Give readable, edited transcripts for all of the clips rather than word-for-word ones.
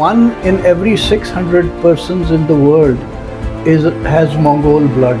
1 in every 600 persons in the world has Mongol blood।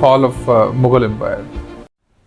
fall of Mughal Empire?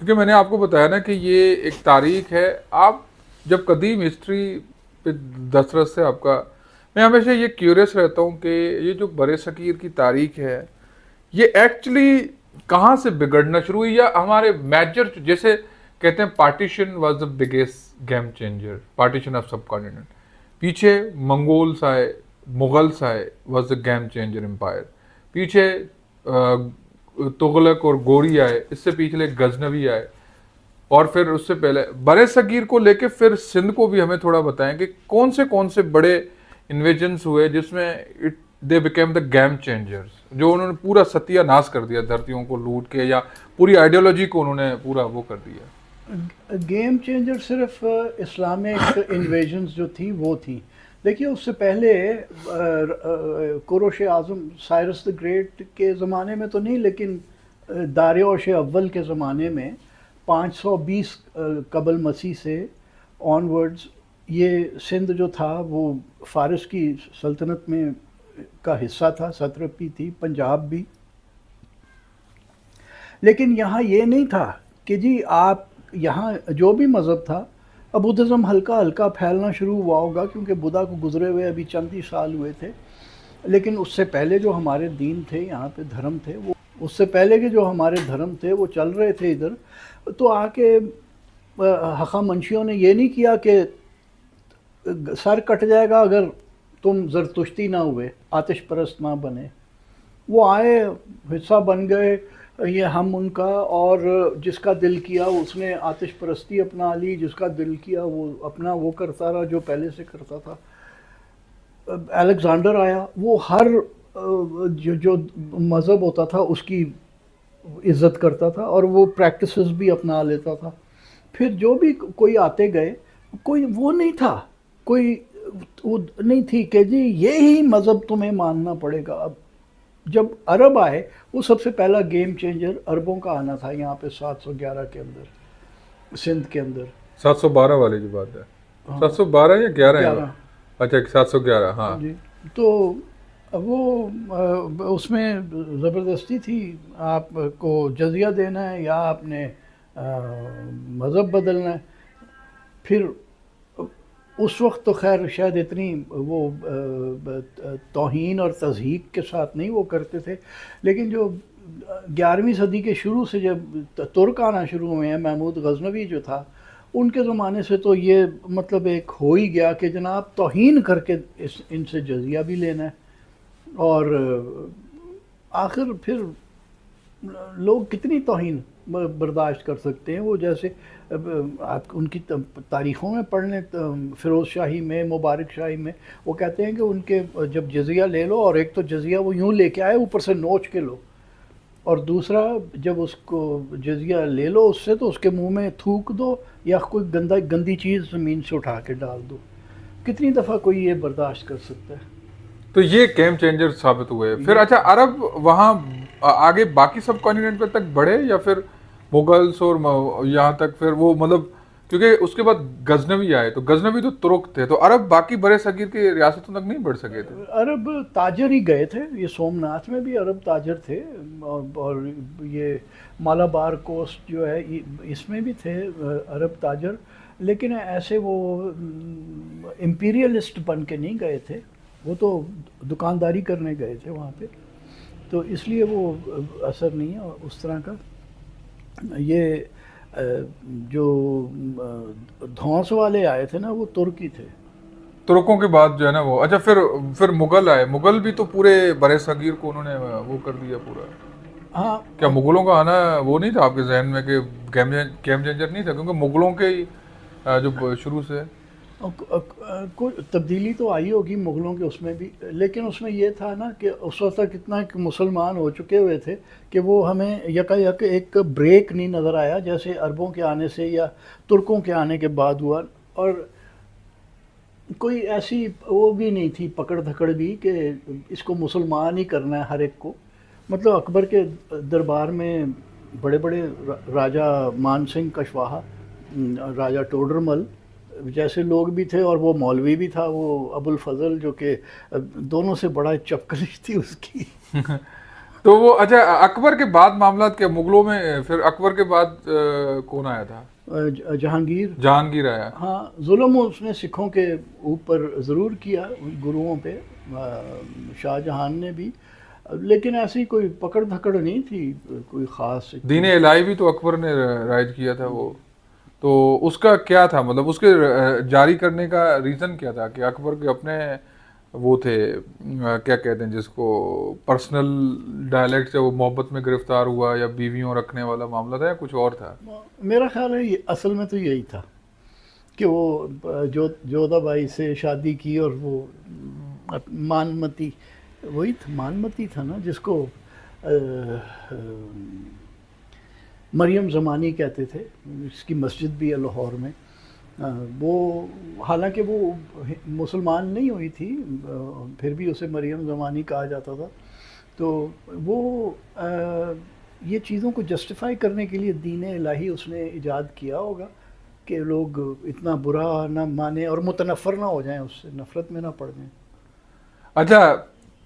کیونکہ میں نے آپ کو بتایا نا کہ یہ ایک تاریخ ہے. آپ جب قدیم ہسٹری پہ دسترس ہے آپ کا, میں ہمیشہ یہ کیوریس رہتا ہوں کہ یہ جو برِ صغیر کی تاریخ ہے یہ ایکچولی کہاں سے بگڑنا شروع ہوئی, یا ہمارے میجر جیسے کہتے ہیں partition was the biggest game changer, partition of subcontinent, پیچھے منگولس آئے, مغلس آئے, was the game changer empire, پیچھے تغلق اور گوری آئے, اس سے پیچھے غزنوی آئے, اور پھر اس سے پہلے برِ صغیر کو لے کے پھر سندھ کو بھی ہمیں تھوڑا بتائیں کہ کون سے بڑے انویژنس ہوئے جس میں they became the game changers, جو انہوں نے پورا ستیہ ناش کر دیا دھرتیوں کو لوٹ کے, یا پوری آئیڈیالوجی کو انہوں نے پورا وہ کر دیا. گیم چینجر صرف اسلامک انویژنز جو تھی وہ تھی. دیکھیے اس سے پہلے کوروش اعظم سائرس دا گریٹ کے زمانے میں تو نہیں, لیکن داریوش اول کے زمانے میں 520 قبل مسیح سے آن ورڈز یہ سندھ جو تھا وہ فارس کی سلطنت میں کا حصہ تھا, سترپی تھی, پنجاب بھی. لیکن یہاں یہ نہیں تھا کہ جی آپ یہاں جو بھی مذہب تھا, اب بدھزم ہلکا ہلکا پھیلنا شروع ہوا ہوگا کیونکہ بدھا کو گزرے ہوئے ابھی چند ہی سال ہوئے تھے, لیکن اس سے پہلے جو ہمارے دین تھے یہاں پہ دھرم تھے, وہ اس سے پہلے کے جو ہمارے دھرم تھے وہ چل رہے تھے ادھر. تو آ کے حقہ منشیوں نے یہ نہیں کیا کہ سر کٹ جائے گا اگر تم زرتشتی نہ ہوئے, آتش پرست نہ بنے. وہ آئے, حصہ بن گئے, یہ ہم ان کا, اور جس کا دل کیا اس نے آتش پرستی اپنا لی, جس کا دل کیا وہ اپنا وہ کرتا رہا جو پہلے سے کرتا تھا. الیگزینڈر آیا, وہ ہر جو مذہب ہوتا تھا اس کی عزت کرتا تھا اور وہ پریکٹسز بھی اپنا لیتا تھا. پھر جو بھی کوئی آتے گئے, کوئی وہ نہیں تھا, کوئی وہ نہیں تھی کہ جی یہی مذہب تمہیں ماننا پڑے گا. اب جب عرب آئے, وہ سب سے پہلا گیم چینجر عربوں کا آنا تھا یہاں پہ 711 کے اندر, سندھ کے اندر. 712 والے کی بات ہے, 712 یا 11 ہے؟ اچھا 711, ہاں جی. تو وہ اس میں زبردستی تھی, آپ کو جزیہ دینا ہے یا آپ نے مذہب بدلنا ہے. پھر اس وقت تو خیر شاید اتنی وہ توہین اور تضحیک کے ساتھ نہیں وہ کرتے تھے, لیکن جو 11ویں صدی کے شروع سے جب ترک آنا شروع ہوئے ہیں, محمود غزنوی جو تھا ان کے زمانے سے تو یہ مطلب ایک ہو ہی گیا کہ جناب توہین کر کے ان سے جزیہ بھی لینا ہے. اور آخر پھر لوگ کتنی توہین برداشت کر سکتے ہیں. وہ جیسے آپ ان کی تاریخوں میں پڑھ لیں, فیروز شاہی میں, مبارک شاہی میں, وہ کہتے ہیں کہ ان کے جب جزیہ لے لو, اور ایک تو جزیہ وہ یوں لے کے آئے اوپر سے نوچ کے لو, اور دوسرا جب اس کو جزیہ لے لو اس سے تو اس کے منہ میں تھوک دو یا کوئی گندی چیز زمین سے اٹھا کے ڈال دو. کتنی دفعہ کوئی یہ برداشت کر سکتا ہے؟ تو یہ گیم چینجر ثابت ہوئے. پھر اچھا عرب وہاں آگے باقی سب کانٹیننٹ پہ تک بڑھے, یا پھر مغلس اور یہاں تک پھر وہ مطلب, کیونکہ اس کے بعد غزنوی آئے, تو غزنوی تو ترک تھے, تو عرب باقی برِ صغیر کی ریاستوں تک نہیں بڑھ سکے تھے. عرب تاجر ہی گئے تھے, یہ سومناتھ میں بھی عرب تاجر تھے, اور یہ مالابار کوسٹ جو ہے اس میں بھی تھے عرب تاجر, لیکن ایسے وہ امپیریلسٹ بن کے نہیں گئے تھے, وہ تو دکانداری کرنے گئے تھے وہاں پہ, تو اس لیے وہ اثر نہیں ہے اس طرح کا. یہ جو دھونس والے آئے تھے نا وہ ترکی تھے. ترکوں کے بعد جو ہے نا وہ, اچھا پھر مغل آئے. مغل بھی تو پورے برِ صغیر کو انہوں نے وہ کر دیا پورا. ہاں, کیا مغلوں کا آنا وہ نہیں تھا آپ کے ذہن میں کہ گیم چینجر نہیں تھا, کیونکہ مغلوں کے جو شروع سے کوئی تبدیلی تو آئی ہوگی مغلوں کے اس میں بھی, لیکن اس میں یہ تھا نا کہ اس وقت تک اتنا مسلمان ہو چکے ہوئے تھے کہ وہ ہمیں یک ایک بریک نہیں نظر آیا جیسے عربوں کے آنے سے یا ترکوں کے آنے کے بعد ہوا. اور کوئی ایسی وہ بھی نہیں تھی پکڑ دھکڑ بھی کہ اس کو مسلمان ہی کرنا ہے ہر ایک کو. مطلب اکبر کے دربار میں بڑے بڑے راجہ مان سنگھ کشواہا, راجہ ٹوڈرمل جیسے لوگ بھی تھے, اور وہ مولوی بھی تھا وہ ابو الفضل, جو کہ دونوں سے بڑا چپکلش تھی اس کی. تو وہ اچھا اکبر کے بعد معاملات کیا مغلوں میں پھر اکبر کے بعد کون آیا تھا؟ جہانگیر آیا. ہاں ظلم اس نے سکھوں کے اوپر ضرور کیا گروؤں پہ، شاہ جہان نے بھی، لیکن ایسی کوئی پکڑ دھکڑ نہیں تھی کوئی خاص. دین الہی بھی تو اکبر نے رائج کیا تھا وہ، تو اس کا کیا تھا مطلب اس کے جاری کرنے کا ریزن کیا تھا کہ اکبر کے اپنے وہ تھے کیا کہتے ہیں جس کو پرسنل ڈائلیکٹ سے وہ محبت میں گرفتار ہوا، یا بیویوں رکھنے والا معاملہ تھا، یا کچھ اور تھا؟ میرا خیال ہے اصل میں تو یہی تھا کہ وہ جودھا بائی سے شادی کی، اور وہ مانمتی، وہی مانمتی تھا نا جس کو مریم زمانی کہتے تھے، اس کی مسجد بھی ہے لاہور میں. وہ حالانکہ وہ مسلمان نہیں ہوئی تھی، پھر بھی اسے مریم زمانی کہا جاتا تھا. تو وہ یہ چیزوں کو جسٹیفائی کرنے کے لیے دین الہی اس نے ایجاد کیا ہوگا کہ لوگ اتنا برا نہ مانیں اور متنفر نہ ہو جائیں، اس سے نفرت میں نہ پڑ جائیں. اچھا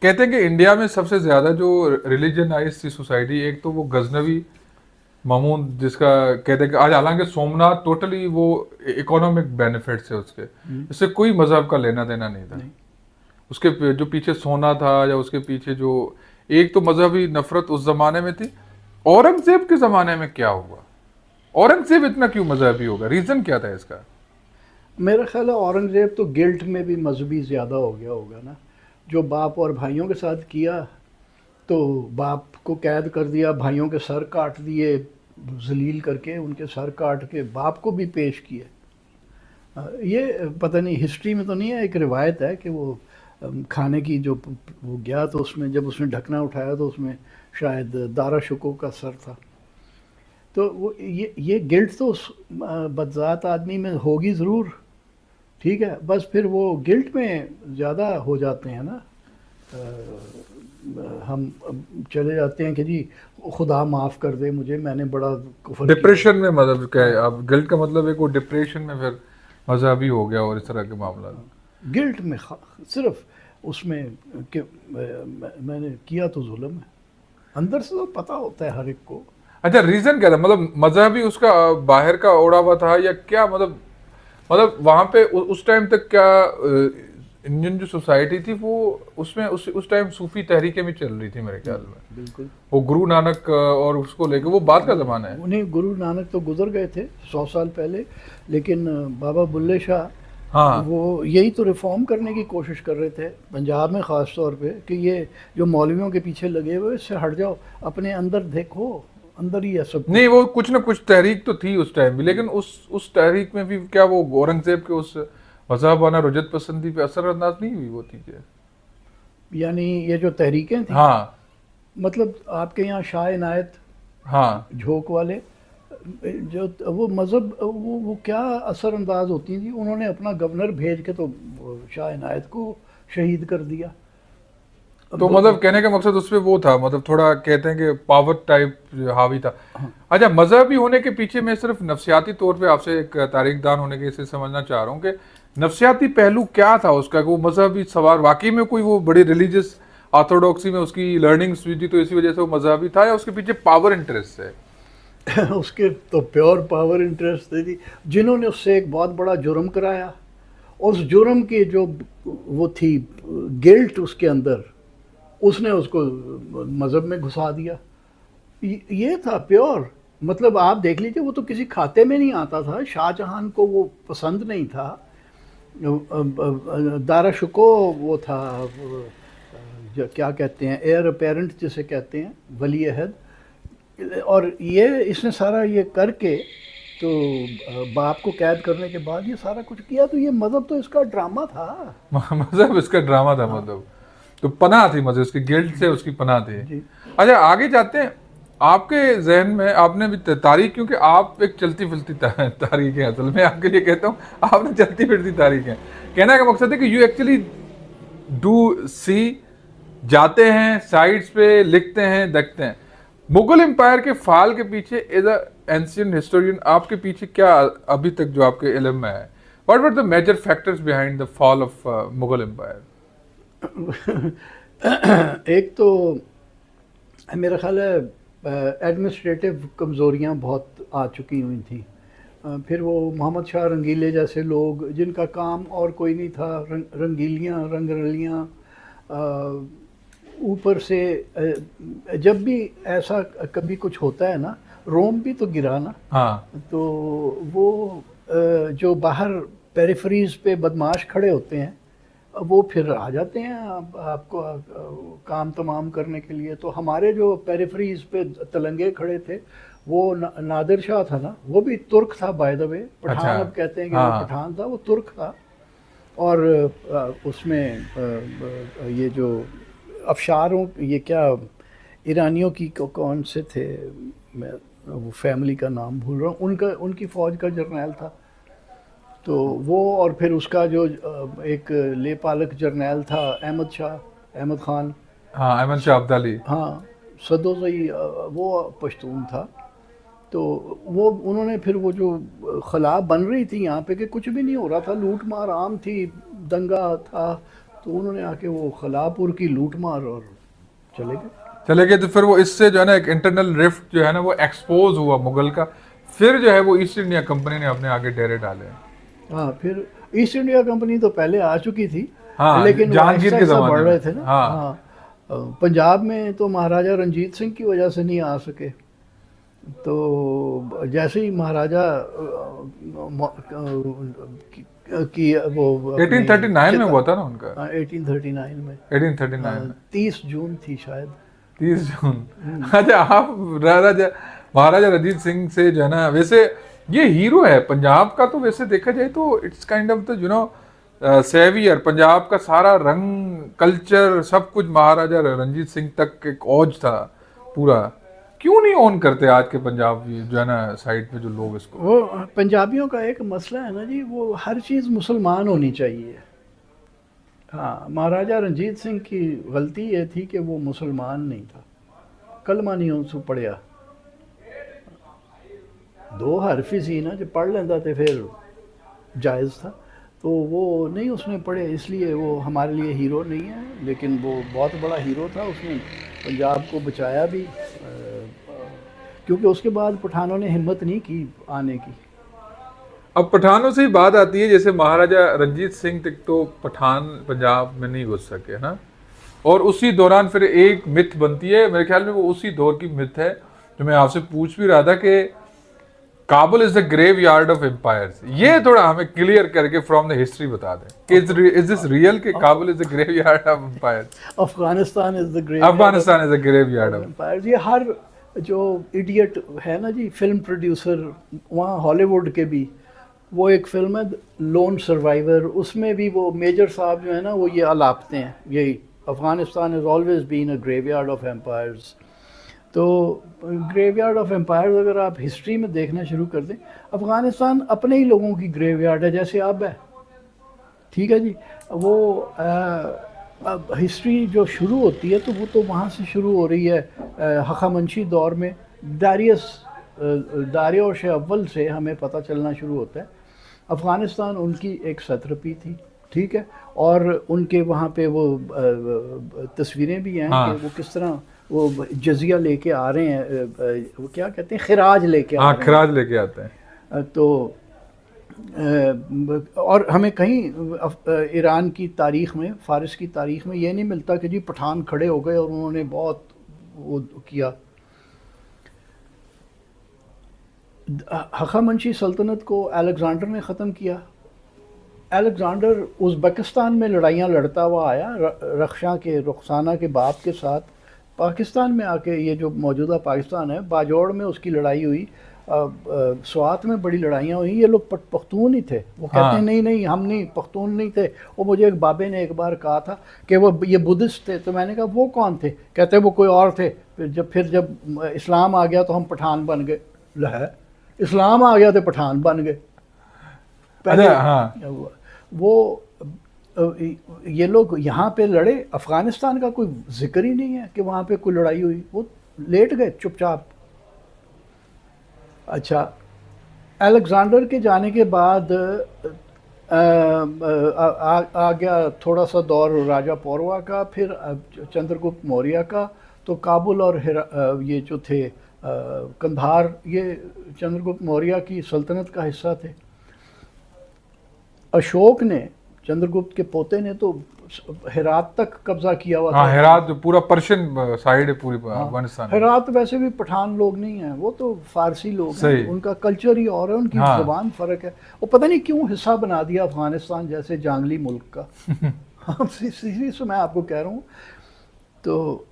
کہتے ہیں کہ انڈیا میں سب سے زیادہ جو ریلیجنائز تھی سوسائٹی، ایک تو وہ غزنوی مامون جس کا کہتے ہیں کہ آج حالانکہ سومناتھ ٹوٹلی وہ اکانومک بینیفٹس ہے اس کے، اس سے کوئی مذہب کا لینا دینا نہیں تھا. اس کے جو پیچھے سونا تھا یا اس کے پیچھے جو ایک تو مذہبی نفرت اس زمانے میں تھی. اورنگزیب کے زمانے میں کیا ہوا؟ اورنگزیب اتنا کیوں مذہبی ہوگا؟ ریزن کیا تھا اس کا؟ میرا خیال ہے اورنگزیب تو گلٹ میں بھی مذہبی زیادہ ہو گیا ہوگا نا، جو باپ اور بھائیوں کے ساتھ کیا، تو باپ کو قید کر دیا، بھائیوں کے سر کاٹ دیے ذلیل کر کے، ان کے سر کاٹ کے باپ کو بھی پیش کیا. یہ پتہ نہیں ہسٹری میں تو نہیں ہے، ایک روایت ہے کہ وہ کھانے کی جو وہ گیا تو اس میں جب اس نے ڈھکنا اٹھایا تو اس میں شاید دارا شکو کا سر تھا. تو وہ یہ گلٹ تو اس بدذات آدمی میں ہوگی ضرور، ٹھیک ہے، بس پھر وہ گلٹ میں زیادہ ہو جاتے ہیں نا. ہم چلے جاتے ہیں کہ جی خدا معاف کر دے مجھے، میں نے بڑا کفر کیا. ڈپریشن میں مطلب کیا ہے؟ اب گلٹ کا مطلب ہے کہ وہ ڈپریشن میں پھر مذہبی ہو گیا اور اس طرح کے معاملات. گلٹ میں صرف اس میں کہ میں نے کیا تو ظلم ہے، اندر سے تو پتہ ہوتا ہے ہر ایک کو. اچھا ریزن کیا تھا؟ مطلب مذہبی اس کا باہر کا اوڑا ہوا تھا یا کیا؟ مطلب وہاں پہ اس ٹائم تک کیا انڈین جو سوسائٹی تھی وہ اس میں اس ٹائم صوفی تحریکیں بھی چل رہی تھی میرے خیال میں. بالکل وہ گرو نانک اور اس کو لے کے وہ بعد کا زمانہ ہے. انہیں گرو نانک تو گزر گئے تھے 100 سال پہلے، لیکن بابا بلے شاہ وہ یہی تو ریفارم کرنے کی کوشش کر رہے تھے پنجاب میں خاص طور پہ، کہ یہ جو مولویوں کے پیچھے لگے ہوئے اس سے ہٹ جاؤ، اپنے اندر دیکھو، اندر ہی ہے سب. نہیں وہ کچھ نہ کچھ تحریک تو تھی اس ٹائم بھی، لیکن اس تحریک میں بھی کیا وہ اورنگزیب کے اس مذہب وانا رجت پسندی پہ اثر انداز نہیں ہوئی وہ چیزیں؟ یعنی یہ جو تحریکیں تھیں، ہاں مطلب آپ کے یہاں شاہ عنایت جھوک والے جو وہ مذہب وہ کیا اثر انداز ہوتی تھیں، انہوں نے اپنا گورنر بھیج کے تو شاہ عنایت کو شہید کر دیا. تو مطلب کہنے کا مقصد اس پہ وہ تھا، مطلب تھوڑا کہتے ہیں کہ پاور ٹائپ حاوی تھا. اچھا مذہبی ہونے کے پیچھے میں صرف نفسیاتی طور پہ آپ سے ایک تاریخ دان ہونے کے سے سمجھنا چاہ رہا ہوں کہ نفسیاتی پہلو کیا تھا اس کا، کہ وہ مذہبی سوار واقعی میں کوئی وہ بڑی ریلیجس آرتھوڈاکسی میں اس کی لرننگس ہوئی تھی تو اسی وجہ سے وہ مذہبی تھا، یا اس کے پیچھے پاور انٹرسٹ ہے؟ اس کے تو پیور پاور انٹرسٹ تھی، جنہوں نے اس سے ایک بہت بڑا جرم کرایا، اس جرم کی جو وہ تھی گلٹ اس کے اندر، اس نے اس کو مذہب میں گھسا دیا. یہ تھا پیور. مطلب آپ دیکھ لیجیے وہ تو کسی کھاتے میں نہیں آتا تھا، شاہ جہان کو وہ پسند نہیں تھا. دارا شکو وہ تھا کیا کہتے ہیں ایئر اپیرنٹ جسے کہتے ہیں، ولی عہد، اور یہ اس نے سارا یہ کر کے تو باپ کو قید کرنے کے بعد یہ سارا کچھ کیا. تو یہ مذہب تو اس کا ڈرامہ تھا. مذہب اس کا ڈرامہ تھا، مطلب تو پناہ تھی مذہب اس کی، گلٹ سے اس کی پناہ تھی. اچھا آگے جاتے ہیں. آپ کے ذہن میں آپ نے بھی تاریخ، کیونکہ آپ ایک چلتی پھرتی تاریخ ہے، اصل میں آپ کے لیے کہتا ہوں آپ نے چلتی پھرتی تاریخ ہے. کہنے کا مقصد ہے کہ یو ایکچولی ڈو سی، جاتے ہیں سائٹس پہ، لکھتے ہیں، دیکھتے ہیں. مغل امپائر کے فال کے پیچھے ایز اے اینشینٹ ہسٹورین آپ کے پیچھے کیا ابھی تک جو آپ کے علم میں ہے، what were the major factors behind the fall of Mughal empire? ایک تو میرا خیال ہے ایڈمنسٹریٹو کمزوریاں بہت آ چکی ہوئی تھیں. پھر وہ محمد شاہ رنگیلے جیسے لوگ جن کا کام اور کوئی نہیں تھا، رنگیلیاں رنگ رلیاں. اوپر سے جب بھی ایسا کبھی کچھ ہوتا ہے نا، روم بھی تو گرا نا. ہاں تو وہ جو باہر پیریفریز پہ بدماش کھڑے ہوتے ہیں وہ پھر آ جاتے ہیں آپ کو کام تمام کرنے کے لیے. تو ہمارے جو پیریفریز پہ تلنگے کھڑے تھے وہ نادر شاہ تھا نا، وہ بھی ترک تھا بائی دا وے. پٹھان اب کہتے ہیں کہ وہ پٹھان تھا، وہ ترک تھا. اور اس میں یہ جو افشاروں، یہ کیا ایرانیوں کی کون سے تھے، میں وہ فیملی کا نام بھول رہا ہوں، ان کی فوج کا جرنیل تھا. تو وہ اور پھر اس کا جو ایک لے پالک جرنیل تھا احمد خان. ہاں احمد شاہ عبدالی. ہاں سدوزئی، وہ پشتون تھا. تو وہ انہوں نے پھر وہ جو خلا بن رہی تھی یہاں پہ کہ کچھ بھی نہیں ہو رہا تھا، لوٹ مار عام تھی، دنگا تھا، تو انہوں نے آ کے وہ خلا پور کی لوٹ مار اور چلے گئے. تو پھر وہ اس سے جو ہے نا ایک انٹرنل رفٹ جو ہے نا وہ ایکسپوز ہوا مغل کا. پھر جو ہے وہ ایسٹ انڈیا کمپنی نے اپنے آگے ڈیرے ڈالے. ہاں پھر ایسٹ انڈیا کمپنی تو پہلے آ چکی تھی، لیکن جہانگیر کے زمانے بڑھ رہے تھے نا. ہاں پنجاب میں تو مہاراجہ رنجیت سنگھ کی وجہ سے نہیں آ سکے. تو جیسے ہی مہاراجہ کی وہ 1839 میں ہوا تھا نا ان کا. 1839 میں 1839 30 جون تھی شاید. 30 جون. اچھا آپ مہاراجہ رنجیت سنگھ سے جو ہے نا، ویسے یہ ہیرو ہے پنجاب کا، تو ویسے دیکھا جائے تو it's kind of the you know saviour. Punjab کا سارا رنگ کلچر سب کچھ مہاراجہ رنجیت سنگھ تک ایک اوج تھا پورا. کیوں نہیں اون کرتے آج کے پنجاب جو ہے نا سائڈ پہ جو لوگ اس کو؟ وہ پنجابیوں کا ایک مسئلہ ہے نا جی، وہ ہر چیز مسلمان ہونی چاہیے. ہاں مہاراجہ رنجیت سنگھ کی غلطی یہ تھی کہ وہ مسلمان نہیں تھا، کلمہ نہیں ان سے پڑھیا. 2 حرف ہی سی نا جو پڑھ لینا تھے پھر جائز تھا. تو وہ نہیں اس نے پڑھے، اس لیے وہ ہمارے لیے ہیرو نہیں ہے. لیکن وہ بہت بڑا ہیرو تھا، اس نے پنجاب کو بچایا بھی، کیونکہ اس کے بعد پٹھانوں نے ہمت نہیں کی آنے کی. اب پٹھانوں سے ہی بات آتی ہے، جیسے مہاراجہ رنجیت سنگھ تک تو پٹھان پنجاب میں نہیں گھس سکے نا. اور اسی دوران پھر ایک متھ بنتی ہے، میرے خیال میں وہ اسی دور کی متھ ہے جو میں آپ سے پوچھ بھی رہا تھا کہ Kabul is the graveyard of empires. یہ تھوڑا ہمیں کلیئر کر کے فرام دا ہسٹری بتا دیں کہ از دس ریئل کہ Kabul is the graveyard of empires? Afghanistan is the graveyard of empires. یہ ہر جو ایڈیٹ ہے نا جی فلم پروڈیوسر وہاں ہالی ووڈ کے بھی، وہ ایک فلم ہے لون سروائیور، اس میں بھی وہ میجر صاحب جو ہے نا وہ یہ الاپتے ہیں یہی Afghanistan is always been a graveyard of empires. تو گریو یارڈ آف امپائرز اگر آپ ہسٹری میں دیکھنا شروع کر دیں، افغانستان اپنے ہی لوگوں کی گریو یارڈ ہے جیسے اب ہے. ٹھیک ہے جی. وہ ہسٹری جو شروع ہوتی ہے تو وہ تو وہاں سے شروع ہو رہی ہے ہخامنشی دور میں. داریوش اول سے ہمیں پتہ چلنا شروع ہوتا ہے. افغانستان ان کی ایک ساتراپی تھی، ٹھیک ہے، اور ان کے وہاں پہ وہ تصویریں بھی ہیں کہ وہ کس طرح وہ جزیہ لے کے آ رہے ہیں، وہ کیا کہتے ہیں، خراج لے کے خراج لے کے آتے ہیں. تو اور ہمیں کہیں ایران کی تاریخ میں، فارس کی تاریخ میں یہ نہیں ملتا کہ جی پٹھان کھڑے ہو گئے اور انہوں نے بہت وہ کیا. ہخامنشی سلطنت کو الیگزینڈر نے ختم کیا. الیگزینڈر ازبکستان میں لڑائیاں لڑتا ہوا آیا، رخسانہ کے باپ کے ساتھ پاکستان میں آ کے، یہ جو موجودہ پاکستان ہے، باجوڑ میں اس کی لڑائی ہوئی، سوات میں بڑی لڑائیاں ہوئیں. یہ لوگ پختون ہی تھے. وہ کہتے ہیں نہیں ہم نہیں، پختون نہیں تھے. وہ مجھے ایک بابے نے ایک بار کہا تھا کہ وہ یہ بدھسٹ تھے، تو میں نے کہا وہ کون تھے؟ کہتے وہ کوئی اور تھے. پھر جب اسلام آ گیا تو ہم پٹھان بن گئے. اسلام آ گیا تو پٹھان بن گئے. پہلے وہ یہ لوگ یہاں پہ لڑے، افغانستان کا کوئی ذکر ہی نہیں ہے کہ وہاں پہ کوئی لڑائی ہوئی. وہ لیٹ گئے چپ چاپ. اچھا، الیگزینڈر کے جانے کے بعد آ گیا تھوڑا سا دور راجہ پوروا کا، پھر چندر گپت موریہ کا. تو کابل اور یہ جو تھے کندھار، یہ چندر گپت موریہ کی سلطنت کا حصہ تھے. اشوک نے، چندر گپت کے پوتے نے تو ہرات تک قبضہ کیا ہوا ہاں تھا. ہرات جو پورا پرشین سائڈ ہے پوری افغانستان میں. ہرات ویسے بھی پٹھان لوگ نہیں ہیں، وہ تو فارسی لوگ ہیں. صحیح. ان کا کلچر ہی اور ہے، ان کی زبان فرق ہے. وہ پتہ نہیں کیوں حصہ بنا دیا افغانستان جیسے جانگلی ملک کا. اسی سے میں آپ کو کہہ رہا ہوں. تو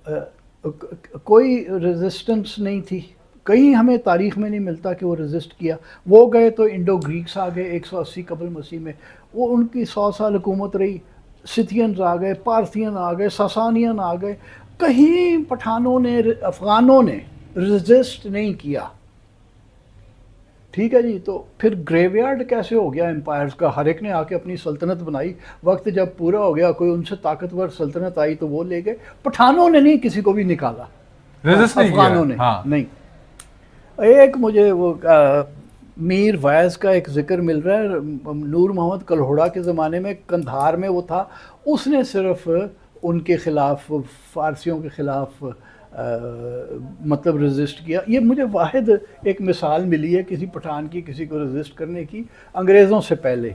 کوئی ریزسٹنس نہیں تھی، کہیں ہمیں تاریخ میں نہیں ملتا کہ وہ ریزسٹ کیا. وہ گئے تو انڈو گریکس آ گئے 180 قبل مسیح میں، وہ ان کی 100 سال حکومت رہی. سیتھینز آ گئے، پارتھین آ گئے، ساسانین آ گئے. کہیں پٹھانوں نے، افغانوں نے ریزسٹ نہیں کیا. ٹھیک ہے جی. تو پھر گریو یارڈ کیسے ہو گیا امپائرز کا؟ ہر ایک نے آ کے اپنی سلطنت بنائی. وقت جب پورا ہو گیا، کوئی ان سے طاقتور سلطنت آئی تو وہ لے گئے. پٹھانوں نے نہیں کسی کو بھی نکالا، افغانوں نے نہیں. ایک مجھے وہ میر وائز کا ایک ذکر مل رہا ہے، نور محمد کلہوڑا کے زمانے میں کندھار میں وہ تھا. اس نے صرف ان کے خلاف، فارسیوں کے خلاف مطلب ریزسٹ کیا. یہ مجھے واحد ایک مثال ملی ہے کسی پٹھان کی کسی کو ریزسٹ کرنے کی، انگریزوں سے پہلے.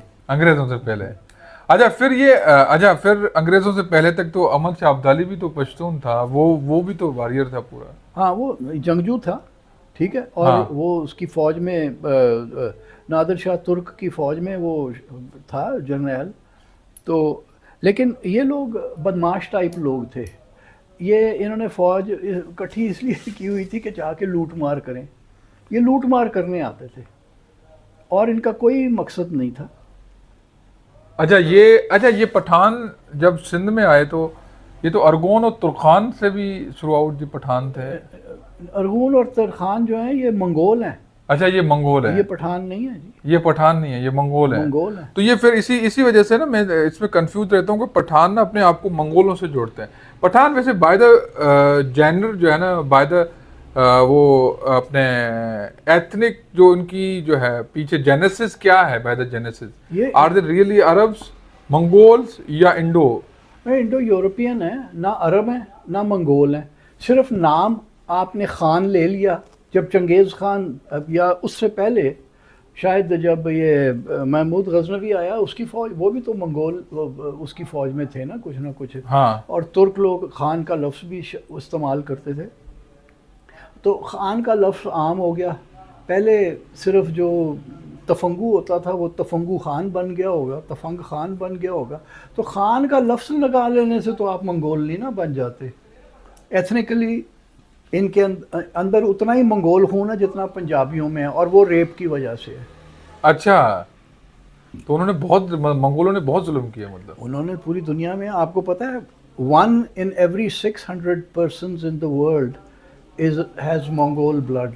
اچھا پھر انگریزوں سے پہلے تک تو احمد شاہ ابدالی بھی تو پشتون تھا، وہ بھی تو واریر تھا پورا. ہاں وہ جنگجو تھا. ٹھیک ہے. اور وہ اس کی فوج میں نادر شاہ ترک کی فوج میں وہ تھا جرنیل. تو لیکن یہ لوگ بدماش ٹائپ لوگ تھے. یہ انہوں نے فوج اکٹھی اس لیے کی ہوئی تھی کہ جا کے لوٹ مار کریں. یہ لوٹ مار کرنے آتے تھے اور ان کا کوئی مقصد نہیں تھا. اچھا یہ پٹھان جب سندھ میں آئے تو یہ تو ارگون اور ترخان سے بھی تھرو آؤٹ پٹھان تھے. ارگون اور ترخان جو ہیں یہ منگول ہیں. اچھا یہ منگول ہے، یہ پٹھان نہیں ہے جی. یہ پٹھان نہیں ہے، یہ منگول ہے. منگول ہے. تو یہ پھر اسی وجہ سے نا میں اس میں کنفیوز رہتا ہوں کہ پٹھان نا اپنے آپ کو منگولوں سے جوڑتے ہیں. پٹھان ویسے بائی دا جینر جو ہے نا، بائی دا وہ اپنے ایتھنک جو ان کی جو ہے پیچھے جینیسس کیا ہے، by the genesis are they really Arabs, Mongols یا انڈو یورپین ہیں؟ نہ عرب ہیں نہ منگول ہیں. صرف نام آپ نے خان لے لیا. جب چنگیز خان یا اس سے پہلے شاید جب یہ محمود غزنوی آیا، اس کی فوج، وہ بھی تو منگول اس کی فوج میں تھے نا کچھ نہ کچھ. اور ترک لوگ خان کا لفظ بھی استعمال کرتے تھے. تو خان کا لفظ عام ہو گیا. پہلے صرف جو تفنگو ہوتا تھا وہ تفنگو خان بن گیا ہوگا، تفنگ خان بن گیا ہوگا. تو خان کا لفظ لگا لینے سے تو آپ منگول نہیں نا بن جاتے. ایتھنیکلی ان کے اندر اتنا ہی منگول خون ہے جتنا پنجابیوں میں ہے، اور وہ ریپ کی وجہ سے ہے. اچھا تو انہوں نے منگولوں نے بہت ظلم کیا. مطلب انہوں نے پوری دنیا میں، آپ کو پتہ ہے 1 in every 600 persons in the world has Mongol blood.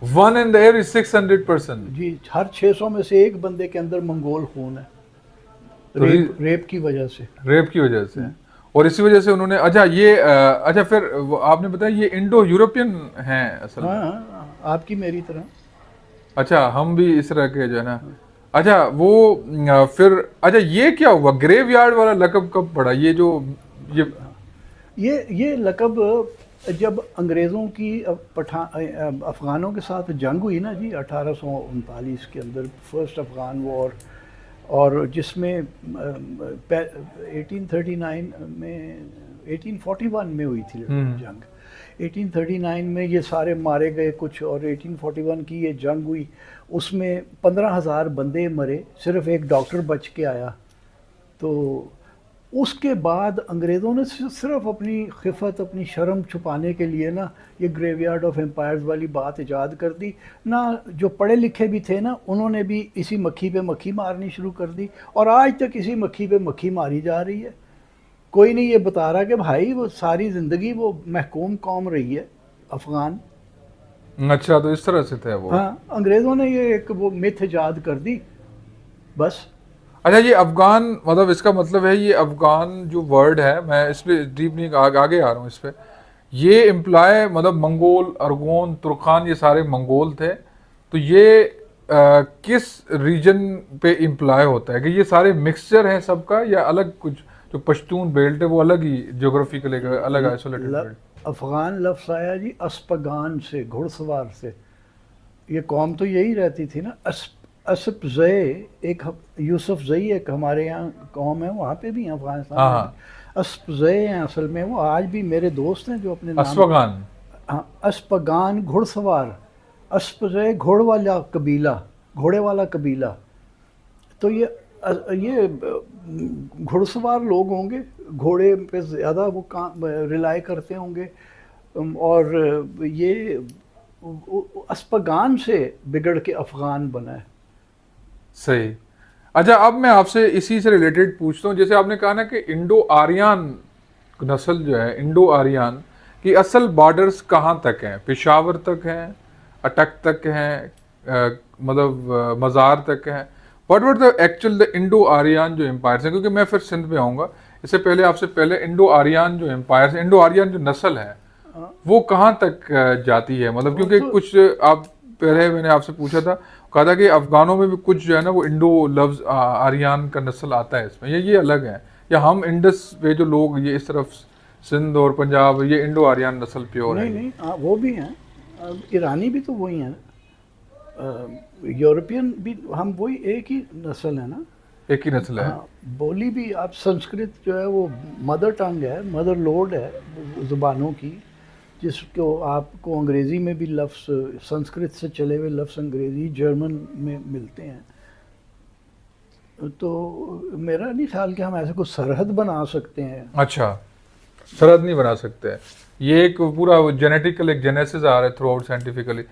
1 in every 600 person. جی، ہر 600 میں سے ایک بندے کے اندر منگول خون ہے. ریپ کی وجہ سے. ریپ کی وجہ سے. اور اسی وجہ سے انہوں نے اچھا پھر آپ نے بتایا یہ انڈو یورپین ہیں اصل میں. ہاں آپ کی میری طرح. اچھا ہم بھی اس طرح کے جو ہے نا. اچھا وہ پھر اچھا یہ کیا ہوا، گریو یارڈ والا لقب کب پڑا؟ یہ جو یہ لقب جب انگریزوں کی افغانوں کے ساتھ جنگ ہوئی نا جی 1839 کے اندر، فرسٹ افغان وار، اور جس میں 1839 میں 1841 میں ہوئی تھی جنگ. 1839 میں یہ سارے مارے گئے کچھ، اور 1841 کی یہ جنگ ہوئی. اس میں 15,000 بندے مرے، صرف ایک ڈاکٹر بچ کے آیا. تو اس کے بعد انگریزوں نے صرف اپنی خفت، اپنی شرم چھپانے کے لیے نا یہ گریو یارڈ آف امپائرز والی بات ایجاد کر دی نا. جو پڑھے لکھے بھی تھے نا، انہوں نے بھی اسی مکھی پہ مکھی مارنی شروع کر دی، اور آج تک اسی مکھی پہ مکھی ماری جا رہی ہے. کوئی نہیں یہ بتا رہا کہ بھائی وہ ساری زندگی وہ محکوم قوم رہی ہے افغان. اچھا تو اس طرح سے تھا وہ. ہاں انگریزوں نے یہ ایک وہ متھ ایجاد کر دی بس. اچھا یہ افغان مطلب اس کا مطلب ہے یہ افغان جو ورڈ ہے، میں اس پہ ڈیپ نہیں آگے آ رہا ہوں اس پہ، یہ امپلائی مطلب منگول، ارگون، ترکان یہ سارے منگول تھے. تو یہ کس ریجن پہ امپلائی ہوتا ہے کہ یہ سارے مکسچر ہیں سب کا، یا الگ کچھ جو پشتون بیلٹ ہے وہ الگ ہی جیوگرافیکل الگ آئسولیٹڈ بیلٹ؟ افغان لفظ آیا جی اسپگان سے، گھڑ سوار سے. یہ قوم تو یہی رہتی تھی نا. اسپ زے ایک یوسف زئی ایک ہمارے یہاں قوم ہے، وہاں پہ بھی ہیں افغانستان ہاں میں ہاں بھی. اسپ زے ہیں اصل میں، وہ آج بھی میرے دوست ہیں جو اپنے نام اسفغان. ہاں اسپگان گھڑ سوار. اسپ زے گھوڑ والا قبیلہ، گھوڑے والا قبیلہ. تو یہ گھڑ سوار لوگ ہوں گے، گھوڑے پہ زیادہ وہ کام ریلائی کرتے ہوں گے. اور یہ اسپگان سے بگڑ کے افغان بنا ہے. صحیح. اچھا اب میں آپ سے اسی سے ریلیٹڈ پوچھتا ہوں، جیسے آپ نے کہا نا کہ انڈو آریان نسل جو ہے، انڈو آریان کی اصل بارڈرز کہاں تک ہیں؟ پشاور تک ہیں، اٹک تک ہیں، مطلب مزار تک ہیں. What were the actual the Indo Aryan جو امپائرس ہیں؟ کیونکہ میں پھر سندھ میں آؤں گا، اس سے پہلے آپ سے پہلے انڈو آریان جو امپائرس ہیں، انڈو آریان جو نسل ہے وہ کہاں تک جاتی ہے؟ مطلب کیونکہ کچھ آپ پہلے میں نے آپ سے پوچھا تھا، کہا تھا کہ افغانوں میں بھی کچھ جو ہے نا وہ انڈو لفظ آریان کا نسل آتا ہے اس میں، یہ الگ ہے، یا ہم انڈس پہ جو لوگ یہ اس طرف سندھ اور پنجاب یہ انڈو آریان نسل پیور ہے؟ نہیں وہ بھی ہیں، ایرانی بھی تو وہی ہیں، یورپین بھی ہم وہی ایک ہی نسل ہے نا. ایک ہی نسل ہے. ہاں بولی بھی آپ سنسکرت جو ہے وہ مدر ٹنگ ہے، مدر لوڈ ہے زبانوں کی، جس کو آپ کو انگریزی میں بھی لفظ سنسکرت سے چلے ہوئے لفظ انگریزی جرمن میں ملتے ہیں. تو میرا نہیں خیال کہ ہم ایسے کوئی سرحد بنا سکتے ہیں. اچھا سرحد نہیں بنا سکتے، یہ ایک پورا جینیٹیکل ایک جینیسس آ رہا ہے تھرو آؤٹ سائنٹیفکلی.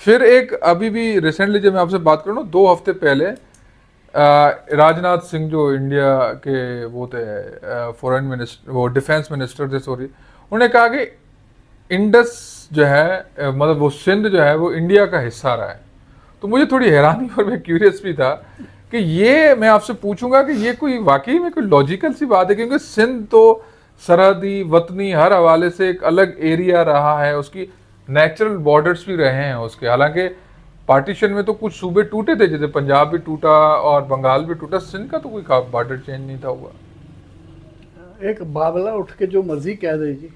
پھر ایک ابھی بھی ریسنٹلی جب میں آپ سے بات کروں نا 2 ہفتے پہلے راجناتھ سنگھ جو انڈیا کے وہ تھے فورن منسٹر، وہ ڈیفینس منسٹر تھے سوری، انہوں نے کہا کہ انڈس جو ہے مطلب وہ سندھ جو ہے وہ انڈیا کا حصہ رہا ہے. تو مجھے تھوڑی حیرانی اور میں کیوریس بھی تھا کہ یہ میں آپ سے پوچھوں گا کہ یہ کوئی واقعی میں کوئی لاجیکل سی بات ہے؟ کیونکہ سندھ تو سرحدی وطنی ہر حوالے سے ایک الگ ایریا رہا ہے، اس کی نیچرل بارڈرز بھی رہے ہیں اس کے. حالانکہ پارٹیشن میں تو کچھ صوبے ٹوٹے تھے، جیسے پنجاب بھی ٹوٹا اور بنگال بھی ٹوٹا، سندھ کا تو کوئی بارڈر چینج نہیں تھا ہوا. ایک بابلا اٹھ کے جو مرضی کہہ دے جی،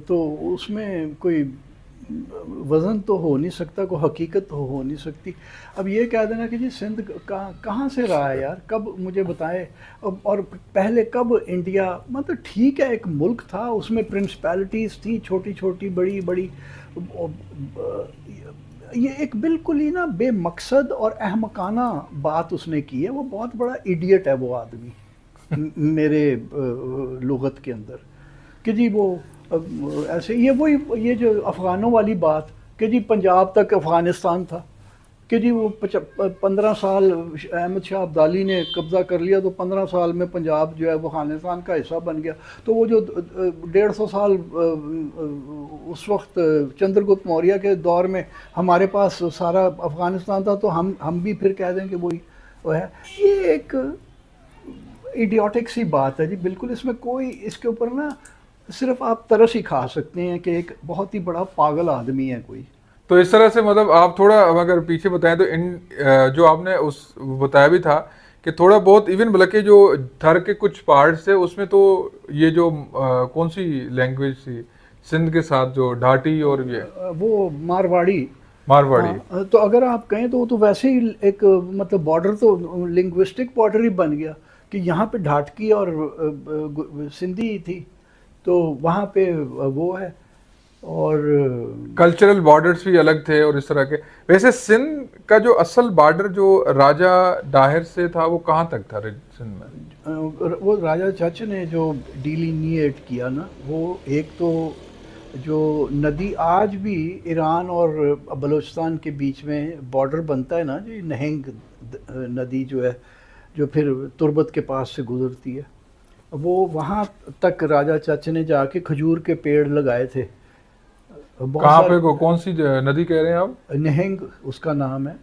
تو اس میں کوئی وزن تو ہو نہیں سکتا، کوئی حقیقت تو ہو نہیں سکتی. اب یہ کہہ دینا کہ جی سندھ کہاں سے رہا ہے یار، کب مجھے بتائیں. اور پہلے کب انڈیا، مطلب ٹھیک ہے ایک ملک تھا، اس میں پرنسپیلٹیز تھیں چھوٹی چھوٹی بڑی بڑی. یہ ایک بالکل ہی نا بے مقصد اور احمقانہ بات اس نے کی ہے. وہ بہت بڑا ایڈیٹ ہے وہ آدمی میرے لغت کے اندر، کہ جی وہ ایسے یہ جو افغانوں والی بات کہ جی پنجاب تک افغانستان تھا، کہ جی وہ 15 سال احمد شاہ ابدالی نے قبضہ کر لیا تو 15 سال میں پنجاب جو ہے وہ افغانستان کا حصہ بن گیا. تو وہ جو 150 سال اس وقت چندرگپت موریہ کے دور میں ہمارے پاس سارا افغانستان تھا، تو ہم بھی پھر کہہ دیں کہ وہی وہ ہے. یہ ایک ایڈیوٹک سی بات ہے جی بالکل. اس میں کوئی اس کے اوپر نا صرف آپ ترس ہی کھا سکتے ہیں کہ ایک بہت ہی بڑا پاگل آدمی ہے کوئی. تو اس طرح سے مطلب آپ تھوڑا اگر پیچھے بتائیں تو ان جو آپ نے اس بتایا بھی تھا کہ تھوڑا بہت ایون بلکہ جو تھر کے کچھ پارٹس تھے اس میں تو یہ جو کون سی لینگویج تھی سندھ کے ساتھ جو ڈھاٹی اور یہ وہ مارواڑی. تو اگر آپ کہیں تو وہ تو ویسے ہی ایک مطلب بارڈر تو لنگوسٹک بارڈر ہی بن گیا کہ یہاں پہ ڈھاٹکی اور سندھی تھی، تو وہاں پہ وہ ہے. اور کلچرل بارڈرز بھی الگ تھے اور اس طرح کے. ویسے سندھ کا جو اصل بارڈر جو راجہ ڈاہر سے تھا وہ کہاں تک تھا سندھ میں؟ وہ راجہ چچ نے جو ڈیلینیٹ کیا نا، وہ ایک تو جو ندی آج بھی ایران اور بلوچستان کے بیچ میں بارڈر بنتا ہے نا جی، نہنگ ندی جو ہے جو پھر تربت کے پاس سے گزرتی ہے، وہ وہاں تک راجہ چچ نے جا کے کھجور کے پیڑ لگائے تھے. کہاں پہ کون سی ندی کہہ رہے ہیں آپ؟ نہنگ اس کا نام ہے.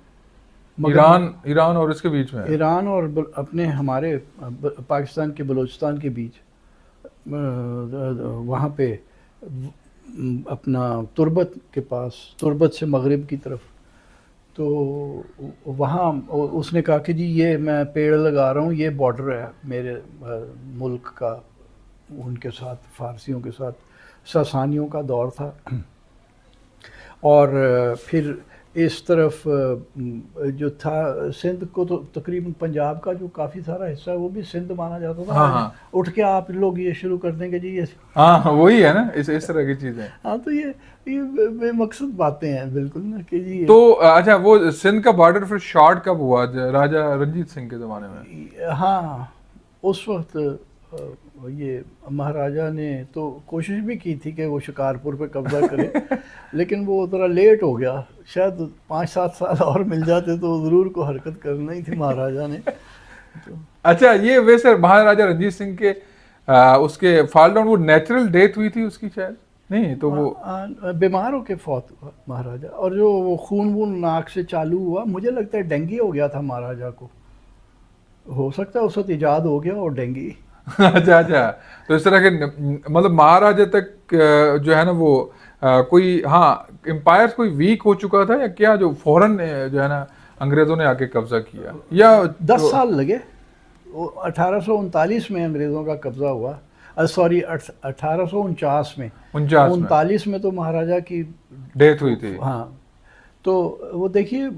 ایران اور اس کے بیچ میں، ایران اور اپنے ہمارے پاکستان کے بلوچستان کے بیچ، وہاں پہ اپنا تربت کے پاس، تربت سے مغرب کی طرف. تو وہاں اس نے کہا کہ جی یہ میں پیڑ لگا رہا ہوں، یہ بارڈر ہے میرے ملک کا ان کے ساتھ، فارسیوں کے ساتھ. ساسانیوں کا دور تھا، اور پھر اس طرف جو تھا سندھ کو تو تقریباً پنجاب کا جو کافی سارا حصہ ہے وہ بھی سندھ مانا جاتا تھا. ہاں اٹھ کے آپ لوگ یہ شروع کر دیں گے جی یہ ہاں وہی ہے نا، اس طرح کی چیزیں. ہاں تو یہ بے مقصد باتیں ہیں بالکل نا کہ جی. تو اچھا وہ سندھ کا بارڈر پھر شارٹ کب ہوا؟ راجہ رنجیت سنگھ کے زمانے میں؟ ہاں اس وقت یہ مہاراجہ نے تو کوشش بھی کی تھی کہ وہ شکارپور پہ قبضہ کرے لیکن وہ ذرا لیٹ ہو گیا. شاید 5-7 سال اور مل جاتے تو ضرور کو حرکت کرنا ہی تھی مہاراجہ نے. اچھا یہ ویسے مہاراجہ رنجیت سنگھ کے اس کے فال ڈاؤن وہ نیچرل ڈیتھ ہوئی تھی اس کی شاید؟ نہیں تو وہ بیمار ہو کے فوت ہوا مہاراجہ. اور جو وہ خون وون ناک سے چالو ہوا، مجھے لگتا ہے ڈینگی ہو گیا تھا مہاراجہ کو. ہو سکتا ہے اس وقت ایجاد ہو گیا اور ڈینگی. اچھا تو اس طرح کے مطلب مہاراجہ تک جو ہے نا وہ کوئی ہاں امپائر کوئی ویک ہو چکا تھا یا کیا جو فوراً جو ہے نا انگریزوں نے آ کے قبضہ کیا؟ یا 10 سال لگے. 1839 میں انگریزوں کا قبضہ ہوا، سوری 1849 میں. 39 میں تو مہاراجہ کی ڈیتھ ہوئی تھی. ہاں تو وہ دیکھیے